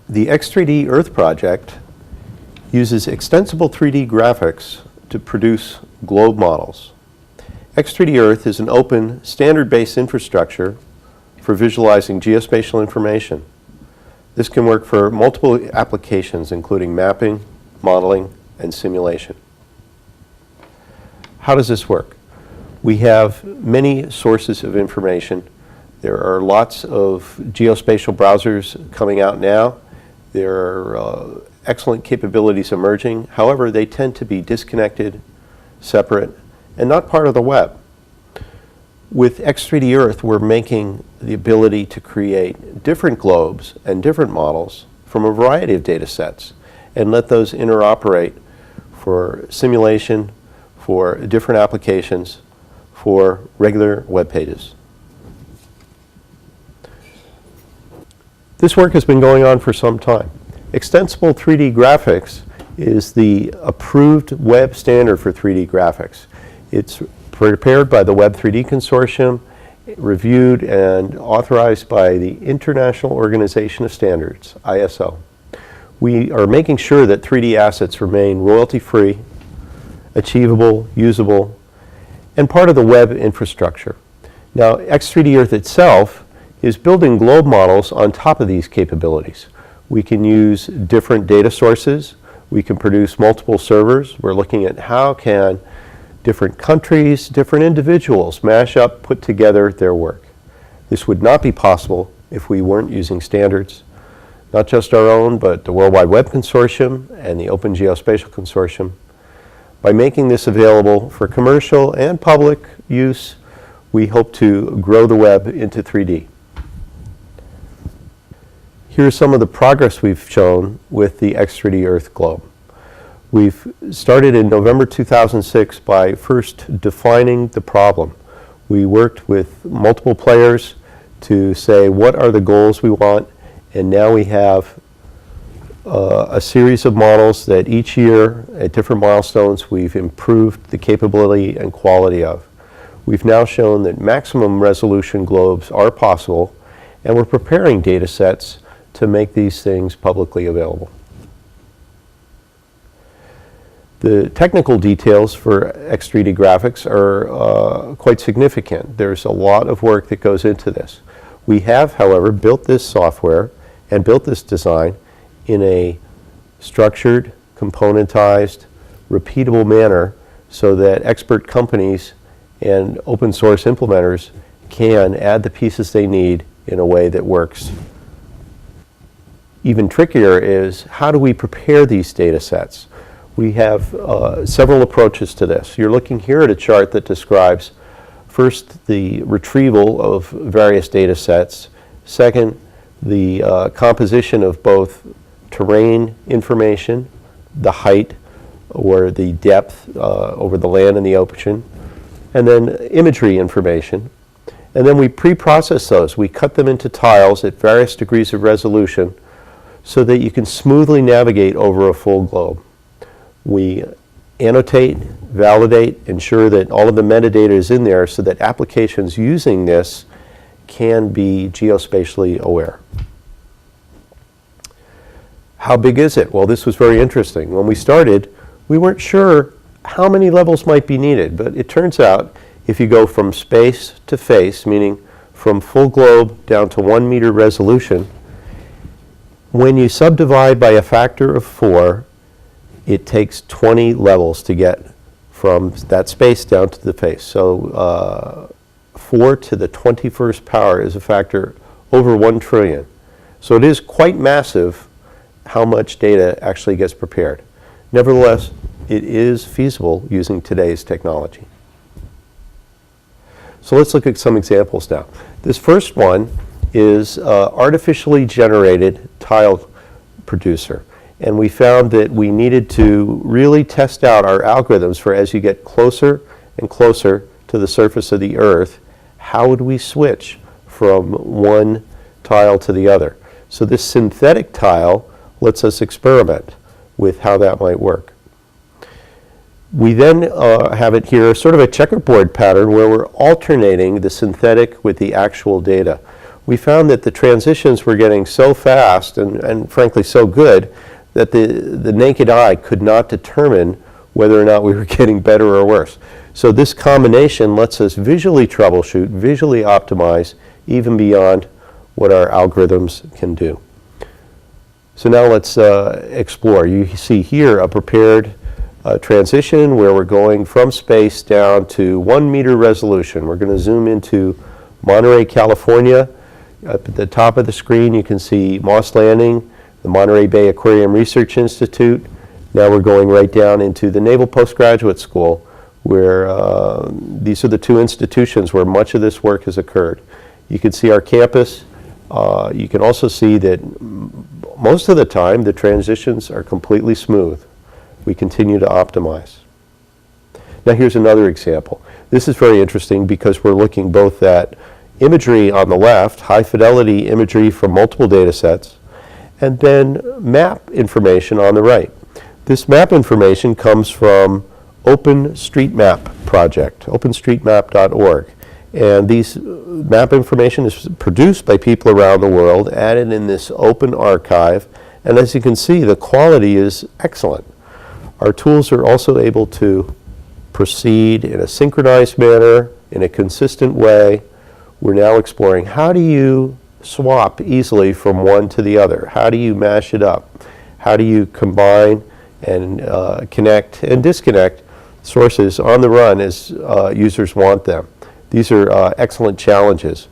The X3D Earth project uses extensible 3D graphics to produce globe models. X3D Earth is an open, standard-based infrastructure for visualizing geospatial information. This can work for multiple applications, including mapping, modeling, and simulation. How does this work? We have many sources of information. There are lots of geospatial browsers coming out now. There are excellent capabilities emerging. However, they tend to be disconnected, separate, and not part of the web. With X3D Earth, we're making the ability to create different globes and different models from a variety of data sets and let those interoperate for simulation, for different applications, for regular web pages. This work has been going on for some time. Extensible 3D graphics is the approved web standard for 3D graphics. It's prepared by the Web 3D Consortium, reviewed and authorized by the International Organization of Standards, ISO. We are making sure that 3D assets remain royalty-free, achievable, usable, and part of the web infrastructure. Now, X3D Earth itself is building globe models on top of these capabilities. We can use different data sources. We can produce multiple servers. We're looking at how can different countries, different individuals mash up, put together their work. This would not be possible if we weren't using standards, not just our own, but the World Wide Web Consortium and the Open Geospatial Consortium. By making this available for commercial and public use, we hope to grow the web into 3D. Here's some of the progress we've shown with the X3D Earth globe. We've started in November 2006 by first defining the problem. We worked with multiple players to say what are the goals we want, and now we have a series of models that each year at different milestones we've improved the capability and quality of. We've now shown that maximum resolution globes are possible, and we're preparing data sets to make these things publicly available. The technical details for X3D graphics are quite significant. There's a lot of work that goes into this. We have, however, built this software and built this design in a structured, componentized, repeatable manner so that expert companies and open source implementers can add the pieces they need in a way that works. Even trickier is how do we prepare these data sets? We have several approaches to this. You're looking here at a chart that describes first the retrieval of various data sets, second the composition of both terrain information, the height or the depth over the land and the ocean, and then imagery information. And then we pre-process those. We cut them into tiles at various degrees of resolution so that you can smoothly navigate over a full globe. We annotate, validate, ensure that all of the metadata is in there so that applications using this can be geospatially aware. How big is it? Well, this was very interesting. When we started, we weren't sure how many levels might be needed, but it turns out if you go from space to face, meaning from full globe down to 1 meter resolution, when you subdivide by a factor of 4, it takes 20 levels to get from that space down to the face. So 4 to the 21st power is a factor over 1 trillion. So it is quite massive how much data actually gets prepared. Nevertheless, it is feasible using today's technology. So let's look at some examples now. This first one is artificially generated tile producer. And we found that we needed to really test out our algorithms for as you get closer and closer to the surface of the Earth, how would we switch from one tile to the other? So this synthetic tile lets us experiment with how that might work. We then have it here, sort of a checkerboard pattern where we're alternating the synthetic with the actual data. we found that the transitions were getting so fast and frankly so good that the naked eye could not determine whether or not we were getting better or worse. So this combination lets us visually troubleshoot, visually optimize, even beyond what our algorithms can do. So now let's explore. You see here a prepared transition where we're going from space down to 1 meter resolution. We're going to zoom into Monterey, California. Up at the top of the screen you can see Moss Landing, the Monterey Bay Aquarium Research Institute. Now we're going right down into the Naval Postgraduate School, where these are the two institutions where much of this work has occurred. You can see our campus. You can also see that most of the time the transitions are completely smooth. We continue to optimize. Now here's another example. This is very interesting because we're looking both at imagery on the left, high fidelity imagery from multiple data sets, and then map information on the right. This map information comes from OpenStreetMap project, openstreetmap.org. And these map information is produced by people around the world, added in this open archive, and as you can see, the quality is excellent. Our tools are also able to proceed in a synchronized manner, in a consistent way. We're now exploring how do you swap easily from one to the other? How do you mash it up? How do you combine and connect and disconnect sources on the run as users want them? These are excellent challenges.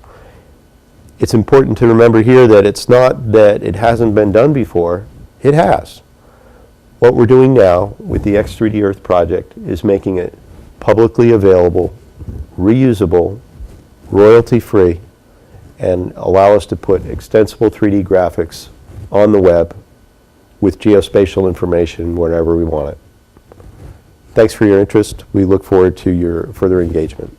It's important to remember here that it's not that it hasn't been done before. It has. What we're doing now with the X3D Earth project is making it publicly available, reusable, royalty-free, and allow us to put extensible 3D graphics on the web with geospatial information whenever we want it. Thanks for your interest. We look forward to your further engagement.